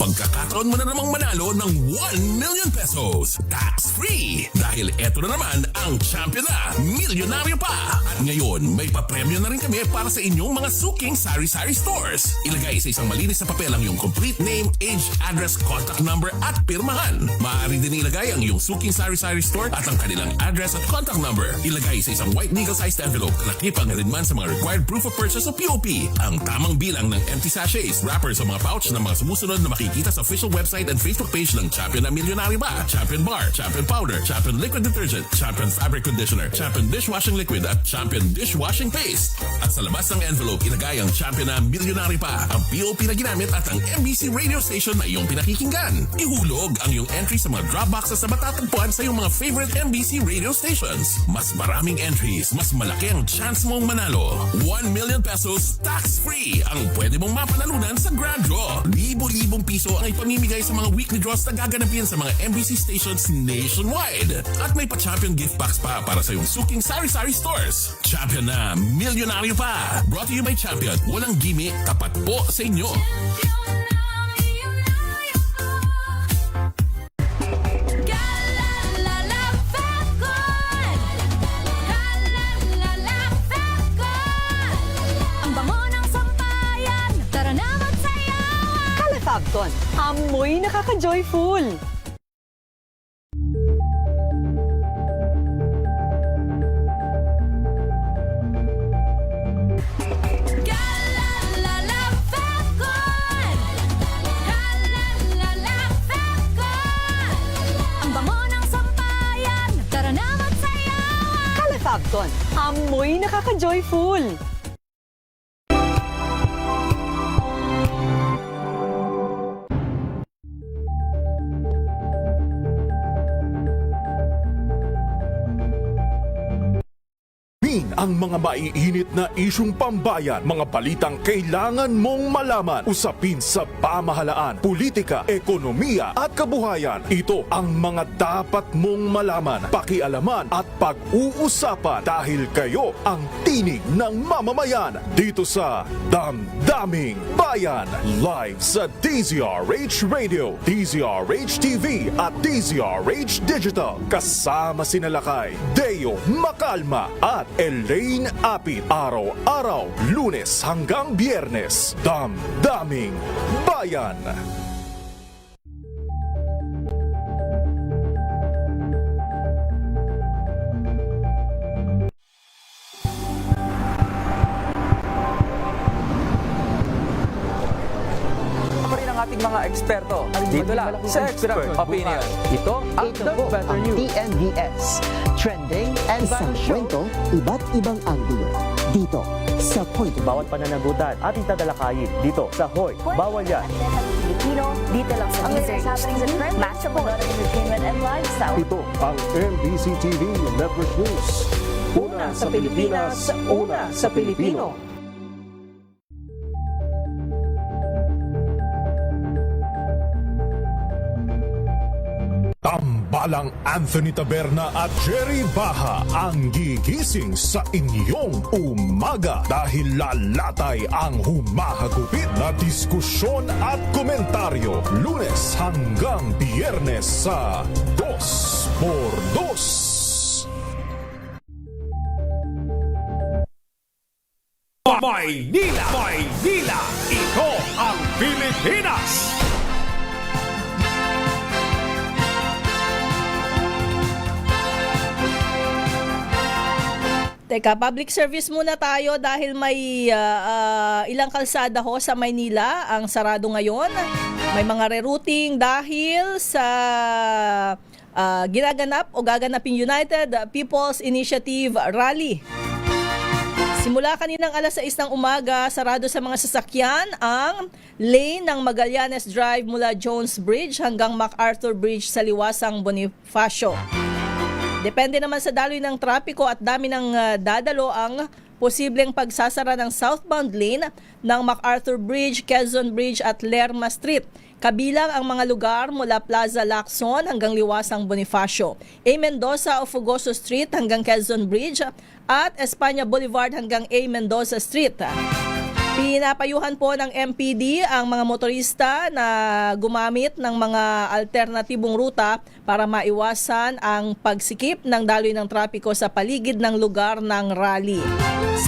Pagkakataon mo na namang manalo ng 1 million pesos. Tax-free! Dahil eto na naman ang champion na milyonaryo pa. At ngayon, may papremyo na rin kami para sa inyong mga suking sari-sari stores. Ilagay sa isang malinis na papel ang iyong complete name, age, address, contact number at pirmahan. Maaari din ilagay ang iyong suking sari-sari store at ang kanilang address at contact number. Ilagay sa isang white legal-sized envelope na nakipang rin man sa mga required proof of purchase o POP. Ang tamang bilang ng empty sachets, wrappers o mga pouch ng mga sumusunod na makikita sa official website and Facebook page ng Champion na Milyonaryo Ba, Champion Bar, Champion Powder, Champion Liquid Detergent, Champion Fabric Conditioner, Champion Dishwashing Liquid at Champion Dishwashing Paste. At sa labas ng envelope, ilagay ang Champion na Milyonaryo Pa, ang POP na ginamit at ang MBC radio station na iyong pinakikinggan. Ihulog ang iyong entry sa mga drop boxes na matatagpuan sa iyong mga favorite MBC radio stations. Mas maraming entries, mas malaki ang chance mong manalo. 1 million pesos tax-free ang pwede mong mapanalunan sa Grand Draw. Libo-libong piso ang ipamimigay sa mga weekly draws na gaganapin sa mga MBC stations nationwide. At may pa-champion gift box pa para sa iyong suking sari-sari stores. Champion na Milyonaryo Pa. Brought to you by Champion. Walang gimmick, tapat po sa inyo. Fabton, amoy nakaka-joyful. Ang bango ng sampayan, tara na magsayawan. Kala Fabton, amoy nakaka-joyful. Ang mga maiinit na isyung pambayan, mga balitang kailangan mong malaman, usapin sa pamahalaan, politika, ekonomiya at kabuhayan. Ito ang mga dapat mong malaman, pakialaman at pag-uusapan dahil kayo ang tinig ng mamamayan dito sa Damdaming Bayan. Live sa DZRH Radio, DZRH TV at DZRH Digital. Kasama sina Lakay, Deo Makalma at Elaine Apit. Araw-araw, Lunes hanggang Biyernes. Damdaming Bayan. Ating mga eksperto dito lang sa Expert Opinion. Ito ang The Better News. TNVS. Trending and Isang kwento, iba't ibang anggulo. Dito sa Point. Bawat pananagutan ating tatalakayin dito sa Hoy. Bawal yan. Pilipino, dito lang sa News Match of entertainment and lifestyle. Ito ang MBC TV Network News. Una sa Pilipinas, una sa Pilipino. Tambalang Anthony Taberna at Jerry Baha ang gigising sa inyong umaga dahil lalatay ang humahagupit na diskusyon at komentaryo Lunes hanggang Biyernes sa 2x2. Maynila! Maynila! Ito ang Pilipinas! Teka, public service muna tayo dahil may ilang kalsada ho sa Maynila ang sarado ngayon. May mga rerouting dahil sa ginaganap o gaganaping United People's Initiative Rally. Simula kaninang alas 6 ng umaga, sarado sa mga sasakyan ang lane ng Magallanes Drive mula Jones Bridge hanggang MacArthur Bridge sa liwasang Bonifacio. Depende naman sa daloy ng trapiko at dami ng dadalo ang posibleng pagsasara ng southbound lane ng MacArthur Bridge, Quezon Bridge at Lerma Street. Kabilang ang mga lugar mula Plaza Lacson hanggang liwasang Bonifacio, A. Mendoza o Fugoso Street hanggang Quezon Bridge at Espanya Boulevard hanggang A. Mendoza Street. Pinapayuhan po ng MPD ang mga motorista na gumamit ng mga alternatibong ruta para maiwasan ang pagsikip ng daloy ng trapiko sa paligid ng lugar ng rally.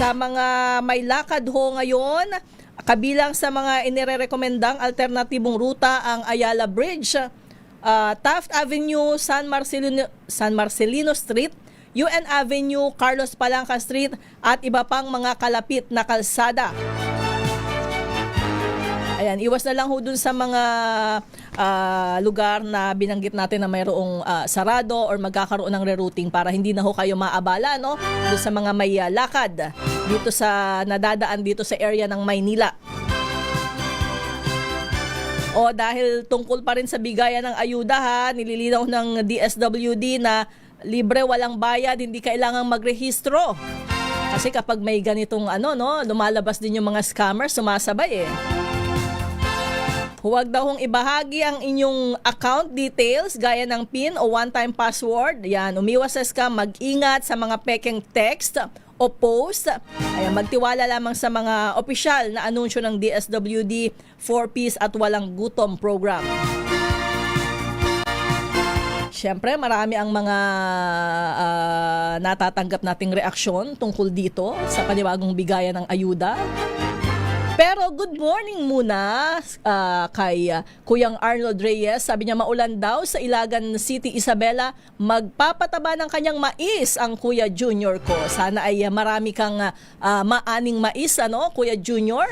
Sa mga may lakad ho ngayon, kabilang sa mga inirerekomendang alternatibong ruta ang Ayala Bridge, Taft Avenue, San Marcelino Street, UN Avenue, Carlos Palanca Street at iba pang mga kalapit na kalsada. Ayan, iwas na lang ho dun sa mga lugar na binanggit natin na mayroong sarado or magkakaroon ng rerouting para hindi na ho kayo maabala, no? Dun sa mga may lakad dito sa nadadaan dito sa area ng Maynila. O dahil tungkol pa rin sa bigayan ng ayuda ha, nililinaw ng DSWD na libre, walang bayad, hindi kailangang magrehistro. Kasi kapag may ganitong lumalabas din yung mga scammers, sumasabay eh. Huwag daw hong ibahagi ang inyong account details gaya ng PIN o one-time password. Yan, umiwas sa scam, mag-ingat sa mga pekeng text o post. Ayan, magtiwala lamang sa mga opisyal na anunsyo ng DSWD 4-piece at walang gutom program. Siyempre, marami ang mga natatanggap nating reaksyon tungkol dito sa panibagong bigayan ng ayuda. Pero good morning muna kay Kuyang Arnold Reyes. Sabi niya maulan daw sa Ilagan City, Isabela. Magpapataba ng kanyang mais ang Kuya Junior ko. Sana ay marami kang maaning mais, Kuya Junior.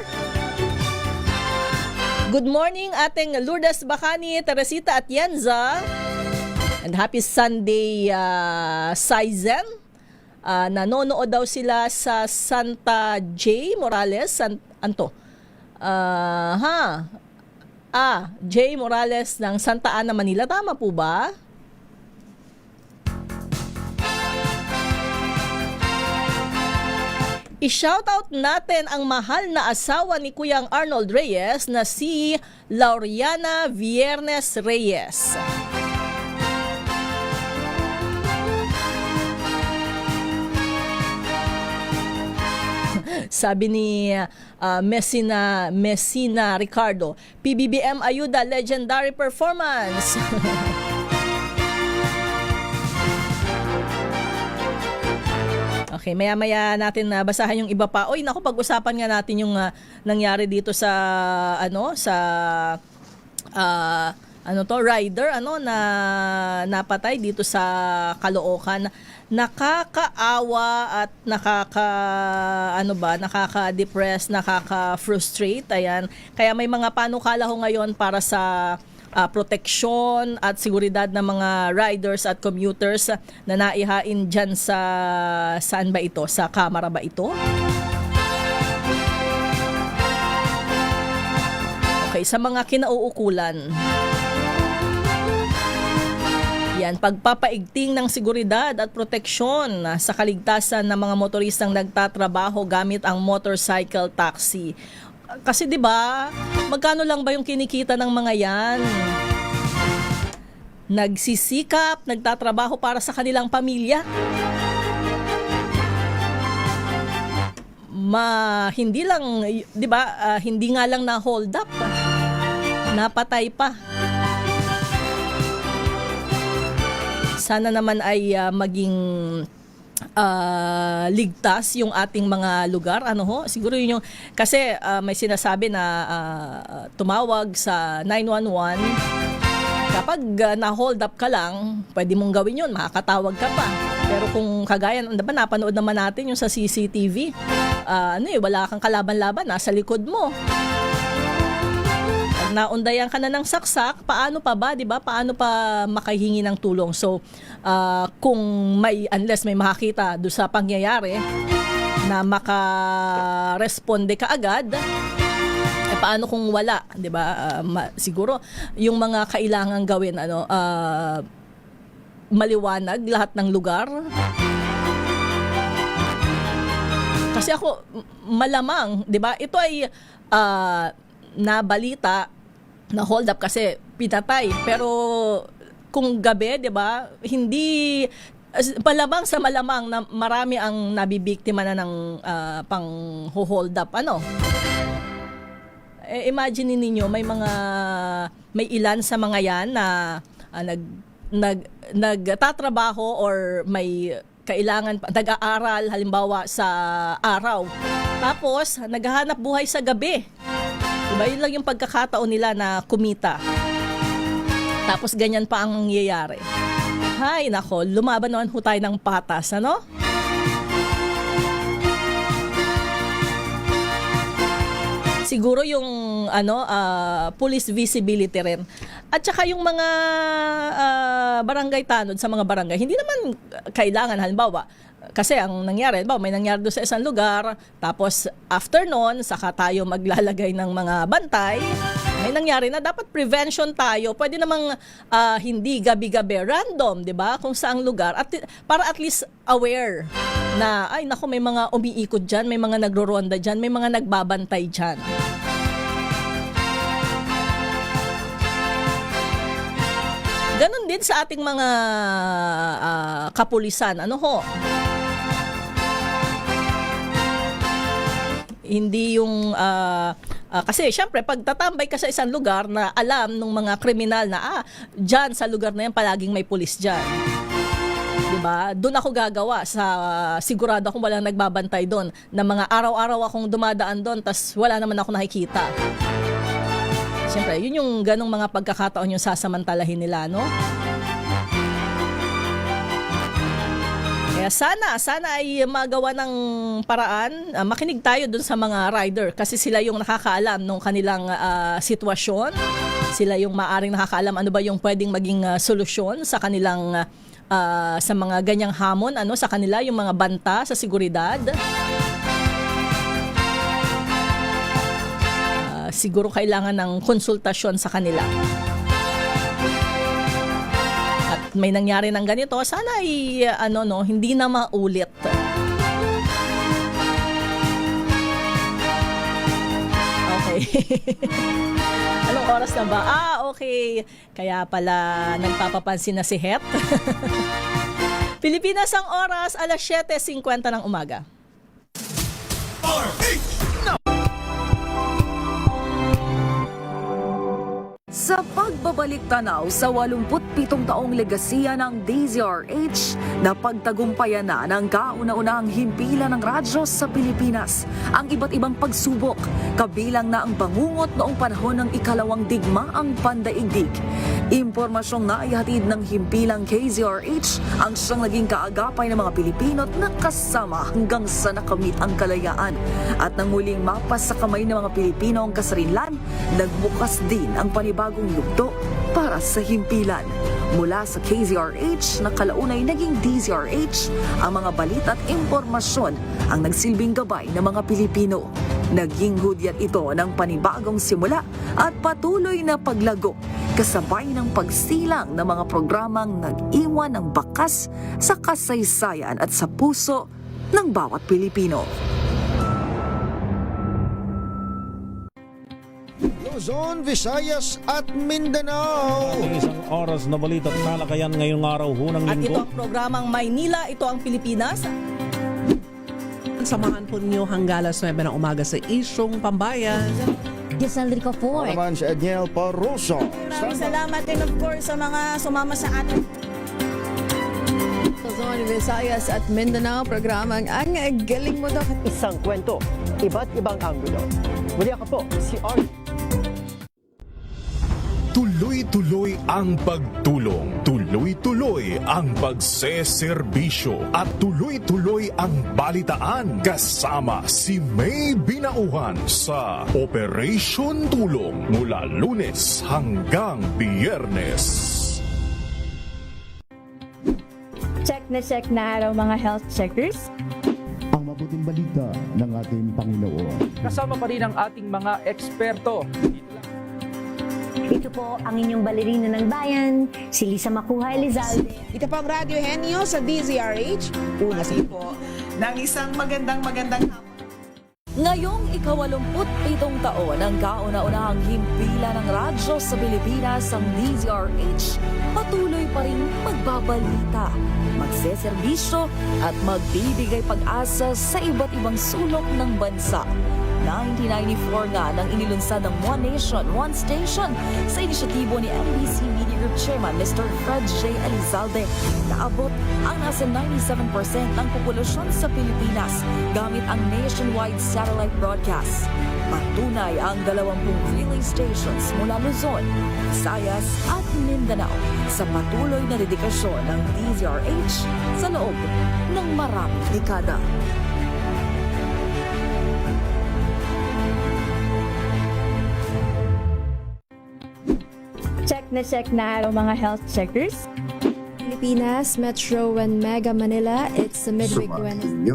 Good morning ating Lourdes Bacani, Teresita Atienza. And happy Sunday, Saizen. Nanonood daw sila sa Santa J. Morales. J. Morales ng Santa Ana, Manila. Tama po ba? I-shoutout natin ang mahal na asawa ni Kuyang Arnold Reyes na si Lauriana Viernes Reyes. Sabi ni Messina Ricardo, PBBM Ayuda, legendary performance. Okay, maya-maya natin basahan yung iba pa. Oy, naku, pag-usapan nga natin yung nangyari dito sa rider na napatay dito sa Caloocan. Nakakaawa at nakaka-depress, nakaka-frustrate. Ayan. Kaya may mga panukala ho ngayon para sa proteksyon at seguridad ng mga riders at commuters na naihain dyan sa saan ba ito? Sa Kamara ba ito? Okay, sa mga kinauukulan. Yan, pagpapaigting ng seguridad at proteksyon sa kaligtasan ng mga motoristang nagtatrabaho gamit ang motorcycle taxi. Kasi 'di ba, magkano lang ba yung kinikita ng mga 'yan? Nagsisikap, nagtatrabaho para sa kanilang pamilya. Hindi lang, 'di ba, hindi nga lang na hold up. Napatay pa. Sana naman ay maging ligtas yung ating mga lugar. Siguro yun yung, kasi may sinasabi na tumawag sa 911. Kapag na-hold up ka lang, pwede mong gawin yun, makakatawag ka pa. Pero kung kagaya, napanood naman natin yung sa CCTV, wala kang kalaban-laban, nasa likod mo. Naundayan ka na ng saksak, paano pa ba, 'di ba? Paano pa makahingi ng tulong? So, kung unless may makakita do sa pangyayari na makaresponde ka agad, paano kung wala, 'di ba? Siguro yung mga kailangan gawin maliwanag lahat ng lugar. Kasi ako malamang, 'di ba? Ito ay nabalita na hold up kasi pinatay. Pero kung gabi, 'di ba? Hindi Palabang sa malamang na marami ang nabibiktima na ng pang-hold up. Imagine ninyo, may ilan sa mga yan na nagtatrabaho or may kailangan nag-aaral halimbawa sa araw. Tapos naghahanap buhay sa gabi. Diba? Yun lang yung pagkakataon nila na kumita. Tapos ganyan pa ang nangyayari. Hay, nako, lumaban naman ho tayo ng patas, ano? Siguro yung police visibility rin. At saka yung mga barangay tanod sa mga barangay, hindi naman kailangan halimbawa kasi ang nangyari, may nangyari doon sa isang lugar, tapos after nun, saka tayo maglalagay ng mga bantay. May nangyari na dapat prevention tayo. Pwede namang hindi gabi-gabi, random, 'di ba? Kung saang lugar at para at least aware na ay nako, may mga umiikot diyan, may mga nagro-ronda diyan, may mga nagbabantay diyan. Ganon din sa ating mga kapulisan. Hindi yung kasi syempre pag tatambay ka sa isang lugar na alam ng mga kriminal na diyan sa lugar na yan palaging may pulis diyan. 'Di ba? Doon ako gagawa sa sigurado akong walang nagbabantay doon na mga araw-araw akong dumadaan doon tas wala naman ako nakikita. Siyempre, yun yung ganong mga pagkakataon yung sasamantalahin nila, no? Kaya sana ay magawa ng paraan, makinig tayo dun sa mga rider kasi sila yung nakakaalam ng kanilang sitwasyon. Sila yung maaring nakakaalam ano ba yung pwedeng maging solusyon sa kanilang sa mga ganyang hamon, sa kanila yung mga banta sa seguridad. Siguro kailangan ng konsultasyon sa kanila. At may nangyari ng ganito, sana ay hindi na maulit. Okay. Anong oras na ba? Okay. Kaya pala nagpapapansin na si Het. Pilipinas ang oras, 7:50 ng umaga. Sa pagbabalik tanaw sa 87 taong legasiya ng DZRH, napagtagumpayan na ng kauna-unahang himpilan ng radyo sa Pilipinas ang iba't ibang pagsubok, kabilang na ang bangungot noong panahon ng ikalawang digmaang pandaigdig. Impormasyong naihatid ng himpilang KZRH ang siyang naging kaagapay ng mga Pilipino at nakasama hanggang sa nakamit ang kalayaan. At nang muling mapas sa kamay ng mga Pilipino ang kasarinlan, nagbukas din ang panibagong yugto para sa himpilan. Mula sa KZRH na kalaunay naging DZRH, ang mga balita at impormasyon ang nagsilbing gabay ng mga Pilipino. Naging hudyat ito ng panibagong simula at patuloy na paglago, kasabay ng pagsilang ng mga programang nag-iwan ng bakas sa kasaysayan at sa puso ng bawat Pilipino. Luzon, Visayas at Mindanao. Isang oras na balita at talakayan ngayong araw ng linggo. At ito ang programang Maynila, ito ang Pilipinas. Samahan po ninyo hanggang alas 9 ng umaga sa Isyong Pambayan. Gisaldrico Ford. Naman si Edniel Parroso. Maraming salamat and of course sa mga sumama sa atin. Luzon, Visayas at Mindanao, programang Ang Galing Mo Daw. Isang kwento, iba't ibang anggulo. Muli ako po, si Arnie. Tuloy-tuloy ang pagtulong, tuloy-tuloy ang pagseserbisyo at tuloy-tuloy ang balitaan kasama si May Binauhan sa Operation Tulong mula Lunes hanggang Biyernes. Check na araw mga health checkers. Ang mabuting balita ng ating Panginoon. Kasama pa rin ang ating mga eksperto. Ito po ang inyong balerina ng bayan, si Lisa Makuha Elizalde. Ito po ang Radyo Henyo sa DZRH. Una po ng isang magandang hapon. Ngayong ika-87 taon ng kauna-unahang himpilan ng radyo sa Pilipinas, ang DZRH patuloy pa rin magbabalita, magseserbisyo at magbibigay pag-asa sa iba't ibang sulok ng bansa. 1994 nga nang inilunsad ng One Nation, One Station sa inisyatibo ni MBC Media Group Chairman Mr. Fred J. Elizalde. Naabot ang nasa 97% ng populasyon sa Pilipinas gamit ang nationwide satellite broadcast. Patunay ang 20 relay stations mula Luzon, Visayas at Mindanao sa patuloy na dedikasyon ng DZRH sa loob ng maraming dekada. Check na araw mga health checkers. Pilipinas, Metro and Mega Manila, it's a midweek Wednesday.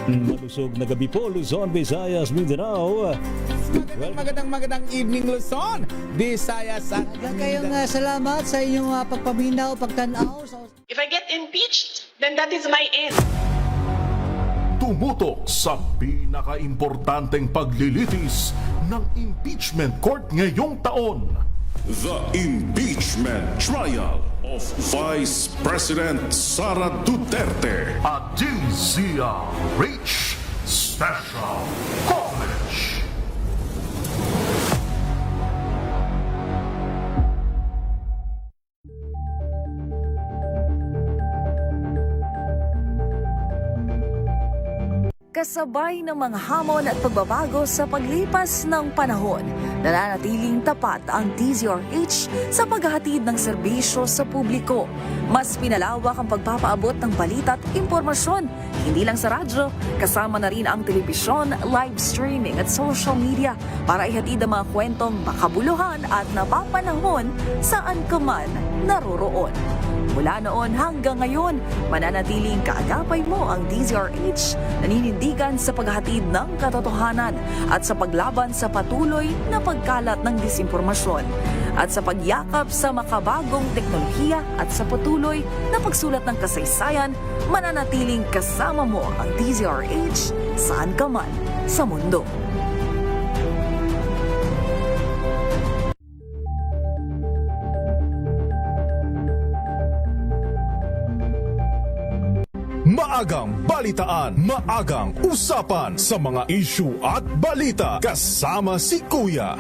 Malusog na gabi po, Luzon, Visayas, Mindanao. Magandang evening, Luzon, Visayas at Mindanao. Salamat sa inyong pagpaminaw, pagtanaw. If I get impeached, then that is my end. Tumutok sa pinaka-importanteng paglilitis ng impeachment court ngayong taon. The Impeachment Trial of Vice President Sara Duterte. A DZRH Special Coverage. Kasabay ng mga hamon at pagbabago sa paglipas ng panahon, nananatiling tapat ang DZRH sa paghahatid ng serbisyo sa publiko. Mas pinalawak ang pagpapaabot ng balita at impormasyon, hindi lang sa radyo, kasama na rin ang telebisyon, live streaming at social media para ihatid ang mga kwentong makabuluhan at napapanahon saan ka man naroroon. Mula noon hanggang ngayon, mananatiling kaagapay mo ang DZRH, naninindigan sa paghahatid ng katotohanan at sa paglaban sa patuloy na pagkalat ng disinformasyon at sa pagyakap sa makabagong teknolohiya at sa patuloy na pagsulat ng kasaysayan, mananatiling kasama mo ang DZRH saan ka man sa mundo. Maagang balitaan, maagang usapan sa mga issue at balita. Kasama si Kuya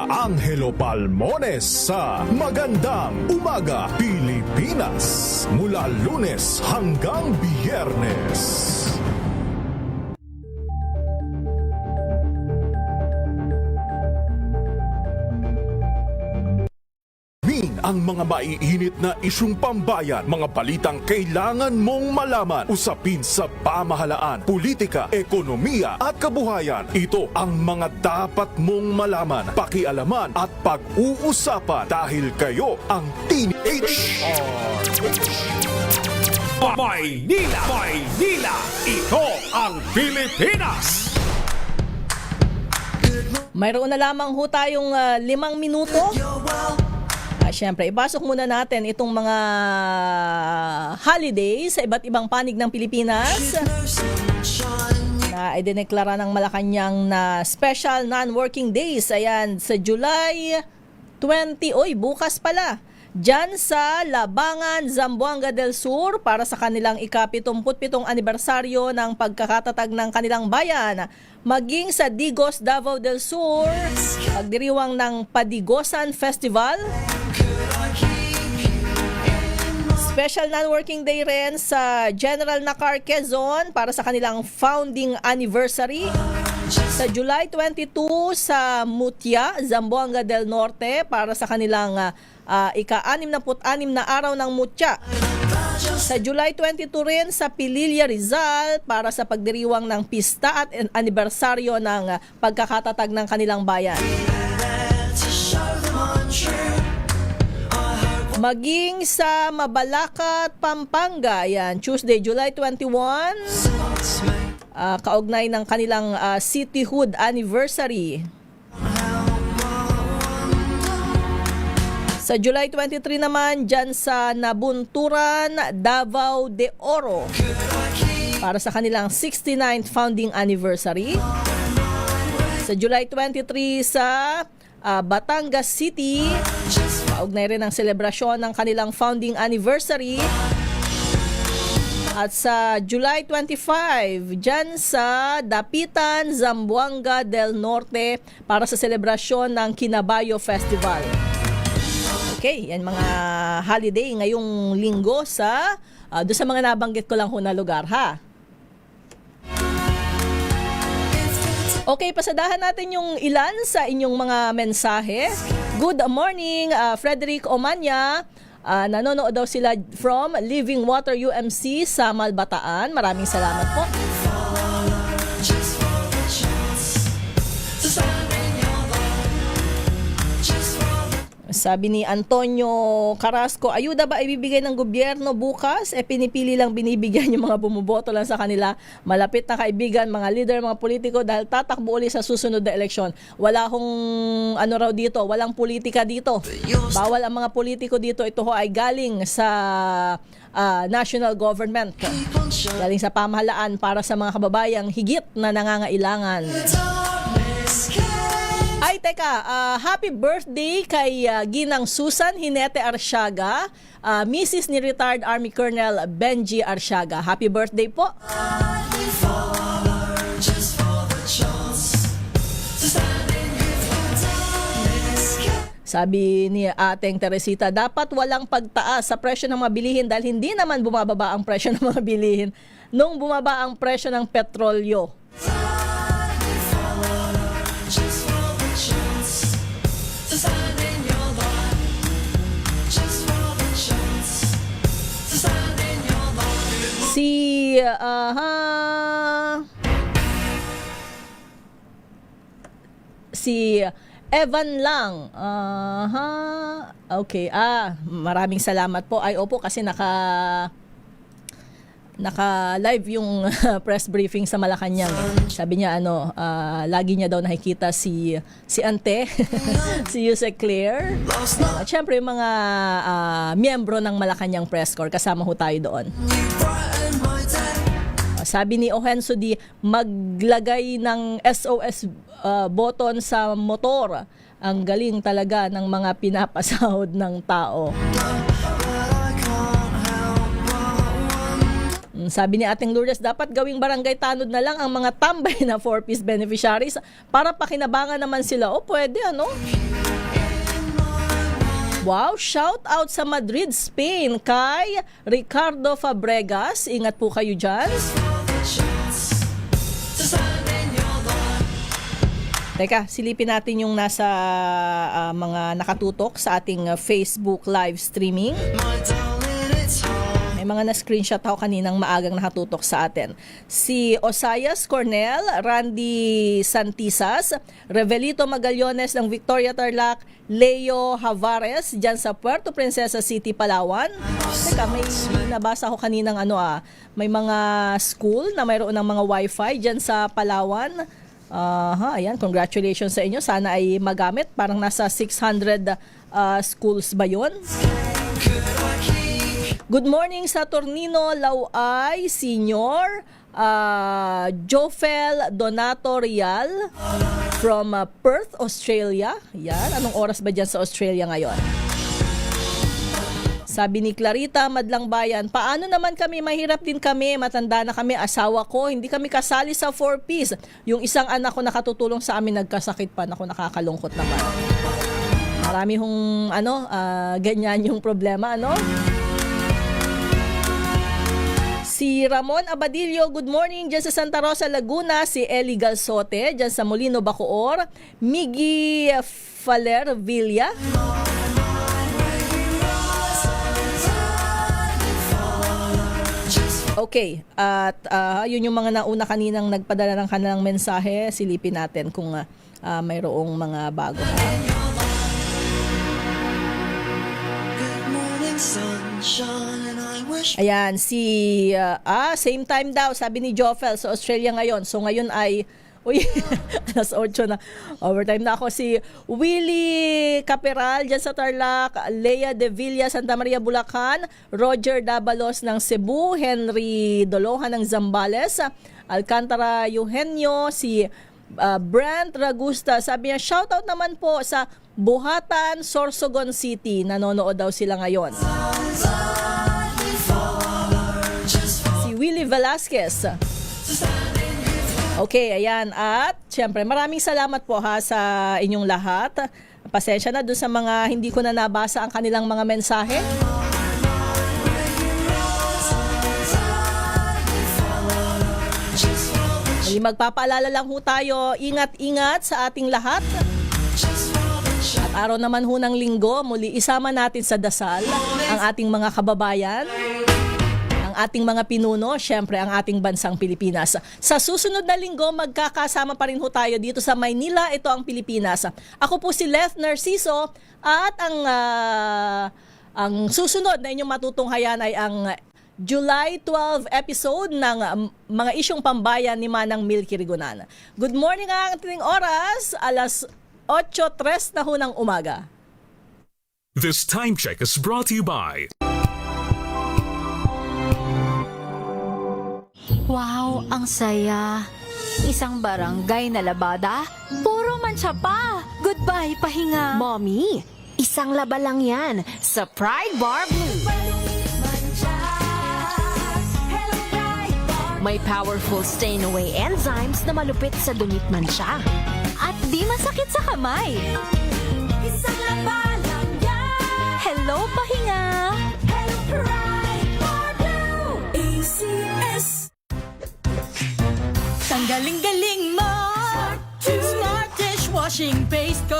Angelo Palmones sa Magandang Umaga Pilipinas. Mula Lunes hanggang Biyernes. Ang mga maiinit na isyung pambayan, mga balitang kailangan mong malaman, usapin sa pamahalaan, politika, ekonomiya at kabuhayan. Ito ang mga dapat mong malaman, pakialaman at pag-uusapan dahil kayo ang DZRH. Maynila, ito ang Pilipinas! Mayroon na lamang ho tayong 5 minuto. Siyempre, ipasok muna natin itong mga holidays sa iba't ibang panig ng Pilipinas na idineklara ng Malacanang na special non-working days. Ayan, sa July 20, bukas pala, dyan sa Labangan, Zamboanga del Sur para sa kanilang ika-77 anibersaryo ng pagkakatatag ng kanilang bayan. Maging sa Digos, Davao del Sur, pagdiriwang ng Padigosan Festival. Special non-working day rin sa General Nakar, Quezon para sa kanilang founding anniversary. Sa July 22 sa Mutya, Zamboanga del Norte para sa kanilang ika-66 na araw ng Mutya. Sa July 22 rin sa Pililla, Rizal para sa pagdiriwang ng pista at anibersaryo ng pagkakatatag ng kanilang bayan. Maging sa Mabalacat, Pampanga, yan, Tuesday, July 21, kaugnay ng kanilang cityhood anniversary. Sa July 23 naman, dyan sa Nabunturan, Davao de Oro. para sa kanilang 69th founding anniversary. Sa July 23 sa Batangas City, kaugnay rin ang selebrasyon ng kanilang founding anniversary. At sa July 25, dyan sa Dapitan, Zamboanga del Norte para sa selebrasyon ng Kinabayo Festival. Okay, yan mga holiday ngayong linggo sa doon sa mga nabanggit ko lang ho na lugar, ha? Okay, pasadahan natin yung ilan sa inyong mga mensahe. Good morning, Frederick Omanya. Nanonood daw sila from Living Water UMC sa Malbataan. Maraming salamat po. Sabi ni Antonio Carrasco, ayuda ba ibibigay ng gobyerno bukas? Pinipili lang binibigyan yung mga bumuboto lang sa kanila. Malapit na kaibigan, mga leader, mga politiko dahil tatakbo ulit sa susunod na eleksyon. Wala hong dito, walang politika dito. Bawal ang mga politiko dito. Ito ho ay galing sa national government. Galing sa pamahalaan para sa mga kababayang higit na nangangailangan. Ay, teka, happy birthday kay Ginang Susan Hinete Arsiaga, Mrs. ni retired Army Colonel Benji Arsiaga. Happy birthday po. Sabi ni Ateng Teresita, dapat walang pagtaas sa presyo ng mga bilihin dahil hindi naman bumababa ang presyo ng mga bilihin nung bumaba ang presyo ng petrolyo. Si Evan lang. Okay. Maraming salamat po. Ay, opo, kasi naka-live yung press briefing sa Malacanang. Sabi niya, lagi niya daw nakikita si Ante, si Yusek Claire. At syempre, yung mga miyembro ng Malacanang Press Corps, kasama ho tayo doon. Sabi ni Ohenso Di, maglagay ng SOS button sa motor. Ang galing talaga ng mga pinapasahod ng tao. Sabi ni Ating Lourdes, dapat gawing barangay tanod na lang ang mga tambay na 4-piece beneficiaries para pakinabangan naman sila. O pwede, Wow, shout out sa Madrid, Spain kay Ricardo Fabregas. Ingat po kayo dyan. Teka, silipin natin yung nasa mga nakatutok sa ating Facebook live streaming. May mga na-screenshot ako kaninang maagang nakatutok sa atin. Si Osayas Cornel, Randy Santisas, Revelito Magallones ng Victoria Tarlac, Leo Havares dyan sa Puerto Princesa City, Palawan. Teka, may nabasa ko kaninang may mga school na mayroon ng mga wifi dyan sa Palawan. Ayan, congratulations sa inyo. Sana ay magamit. Parang nasa 600 schools ba yun? Good morning sa Tornino, Lauay, Senior, Jofel Donato Rial from Perth, Australia. Yan, anong oras ba dyan sa Australia ngayon? Sabi ni Clarita, Madlang Bayan, paano naman kami? Mahirap din kami, matanda na kami, asawa ko, hindi kami kasali sa 4-piece. Yung isang anak ko nakatutulong sa amin, nagkasakit pa, ako nakakalungkot naman. Marami hong, ganyan yung problema, Si Ramon Abadillo, good morning dyan sa Santa Rosa, Laguna. Si Eli Galsote dyan sa Molino, Bacoor. Miggy Faler Villa. Okay, at yun yung mga nauna kaninang nagpadala ng kanilang mensahe. Silipin natin kung mayroong mga bago. Ayan, same time daw, sabi ni Jofel, sa Australia ngayon. So ngayon ay Uy, alas 8 na. Overtime na ako. Si Willie Caperal dyan sa Tarlac, Lea De Villa, Santa Maria, Bulacan, Roger Dabalos ng Cebu, Henry Doloha ng Zambales, Alcantara Eugenio, si Brent Ragusta. Sabi niya, shoutout naman po sa Buhatan, Sorsogon City. Nanonood daw sila ngayon. Si Willie Velasquez. Okay, ayan. At syempre, maraming salamat po ha sa inyong lahat. Pasensya na doon sa mga hindi ko na nabasa ang kanilang mga mensahe. Magpapaalala lang ho tayo, ingat-ingat sa ating lahat. At araw naman ho ng linggo, muli isama natin sa dasal ang ating mga kababayan, ang ating mga pinuno, syempre ang ating bansang Pilipinas. Sa susunod na linggo, magkakasama pa rin ho tayo dito sa Maynila. Ito ang Pilipinas. Ako po si Leth Narciso at ang susunod na inyong matutunghayan ay ang July 12 episode ng mga isyong pambayan ni Manang Milky Rigunan. Good morning ang ating oras, alas 8:03 na ho ng umaga. This time check is brought to you by... Wow, ang saya. Isang barangay na labada, puro mancha pa. Goodbye, pahinga. Mommy, isang laba lang yan sa Pride Bar Blue. May powerful stain-away enzymes na malupit sa dunit mancha. At di masakit sa kamay. Isang laba lang yan. Hello, pahinga. Hello, Pride Bar Blue. ACS. Ang galing-galing mo. Smart dishwashing paste ko.